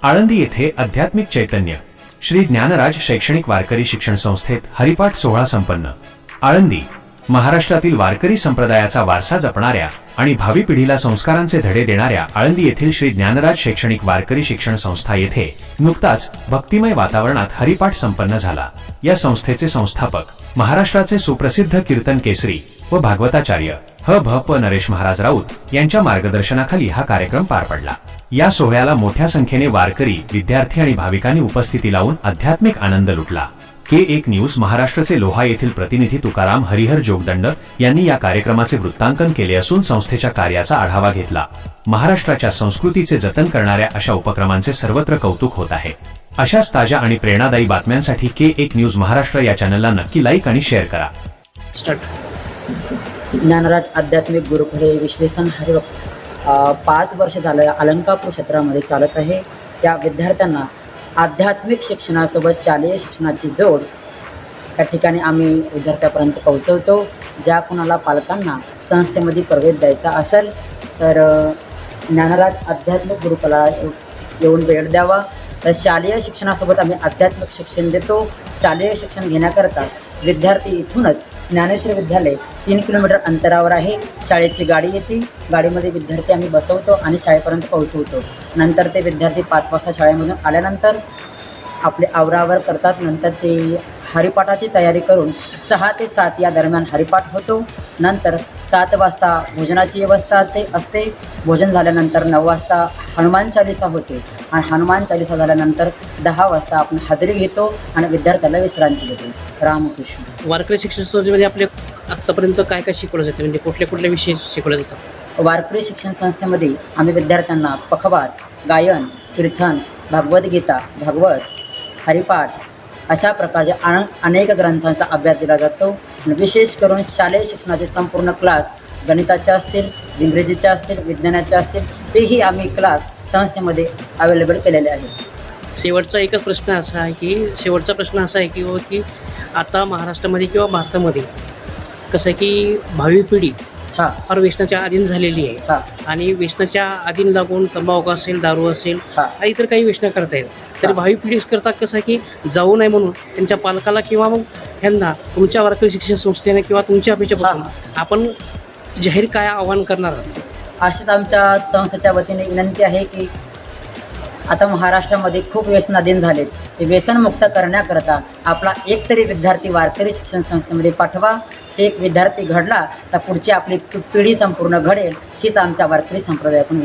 आळंदी येथे आध्यात्मिक चैतन्य श्री ज्ञानराज शैक्षणिक वारकरी शिक्षण संस्थेत हरिपाठ सोहळा संपन्न। आळंदी महाराष्ट्रातील वारकरी संप्रदायाचा वारसा जपणाऱ्या आणि भावी पिढीला संस्कारांचे धडे देणाऱ्या आळंदी येथील श्री ज्ञानराज शैक्षणिक वारकरी शिक्षण संस्था येथे नुकताच भक्तिमय वातावरणात हरिपाठ संपन्न झाला। या संस्थेचे संस्थापक महाराष्ट्राचे सुप्रसिद्ध कीर्तन केसरी व भागवताचार्य भ नरेश महाराज राऊत यांच्या मार्गदर्शनाखाली हा कार्यक्रम पार पडला। या सोहळ्याला मोठ्या संख्येने वारकरी, विद्यार्थी आणि भाविकांनी उपस्थिती लावून आध्यात्मिक आनंद लुटला। K1 न्यूज महाराष्ट्राचे लोहा येथील प्रतिनिधी तुकाराम हरिहर जोगदंड यांनी या कार्यक्रमाचे वृत्तांकन केले असून संस्थेच्या कार्याचा आढावा घेतला। महाराष्ट्राच्या संस्कृतीचे जतन करणाऱ्या अशा उपक्रमांचे सर्वत्र कौतुक होत आहे। अशाच ताज्या आणि प्रेरणादायी बातम्यांसाठी K1 न्यूज महाराष्ट्र या चॅनलला नक्की लाईक आणि शेअर करा। ज्ञानराज आध्यात्मिक गुरुकुले विश्वेसन हरिभक्त 5 वर्ष झालं अलंकापूर क्षेत्रामध्ये चालत आहे। त्या विद्यार्थ्यांना आध्यात्मिक शिक्षणासोबत शालेय शिक्षणाची जोड त्या ठिकाणी आम्ही विद्यार्थ्यापर्यंत पोहोचवतो। ज्या कुणाला पालकांना संस्थेमध्ये प्रवेश द्यायचा असेल तर ज्ञानराज आध्यात्मिक गुरुकुला येऊन भेट द्यावा। तर शालेय शिक्षणासोबत आम्ही आध्यात्मिक शिक्षण देतो। शालेय शिक्षण घेण्याकरता विद्यार्थी इथूनच ज्ञानेश्वर विद्यालय 3 किलोमीटर अंतरावर आहे। शाळेची गाडी येते, गाडीमध्ये विद्यार्थी आम्ही बसवतो आणि शाळेपर्यंत पोहोचवतो। नंतर ते विद्यार्थी 5 वाजता शाळेमधून आल्यानंतर आपले आवरावर करतात। नंतर ते हरिपाठाची तयारी करून 6 ते 7 या दरम्यान हरिपाठ होतो। नंतर 7 वाजता भोजनाची व्यवस्था असते। भोजन झाल्यानंतर 9 वाजता हनुमान चालीसा होते आणि हनुमान चालीसा झाल्यानंतर 10 वाजता आपण हजेरी घेतो आणि विद्यार्थ्याला विश्रांती देतो। रामकृष्ण। वारकरी शिक्षण संस्थेमध्ये आपले आत्तापर्यंत काय काय शिकवलं जाते, म्हणजे कुठले विषय शिकवले जातात? वारकरी शिक्षण संस्थेमध्ये आम्ही विद्यार्थ्यांना पखवाद, गायन, कीर्तन, भगवद्गीता, भागवत, हरिपाठ अशा प्रकारच्या अनेक ग्रंथांचा अभ्यास दिला जातो। विशेष करून शालेय शिक्षणाचे संपूर्ण क्लास गणिताचे असतील, इंग्रजीचे असतील, विज्ञानाचे असतील तेही आम्ही क्लास संस्थेमध्ये अवेलेबल केलेले आहेत। शेवटचा प्रश्न असा आहे की आता महाराष्ट्रामध्ये किंवा भारतामध्ये कसं आहे की भावी पिढी फार व्यसनाच्या अधीन झालेली आहे आणि व्यसनाच्या अधीन लागून तंबाखू असेल, दारू असेल आणि इतर काही व्यसनं करता येईल। तरी भावी पिढीस करता कसं आहे की जाऊ नये म्हणून त्यांच्या पालकाला किंवा मग ह्यांना तुमच्या वारकरी शिक्षण संस्थेने किंवा तुमच्या अपेक्षेपासून आपण जाहीर काय आवाहन करणार आहात? अशीच आमच्या संस्थेच्या वतीने विनंती आहे की आता महाराष्ट्रामध्ये खूप व्यसनाधीन झालेत। ते व्यसनमुक्त करण्याकरता आपला एक तरी विद्यार्थी वारकरी शिक्षण संस्थेमध्ये पाठवा। एक विद्यार्थी घडला तर पुढची आपली पिढी संपूर्ण घडेल हीच आमच्या वारकरी संप्रदायातून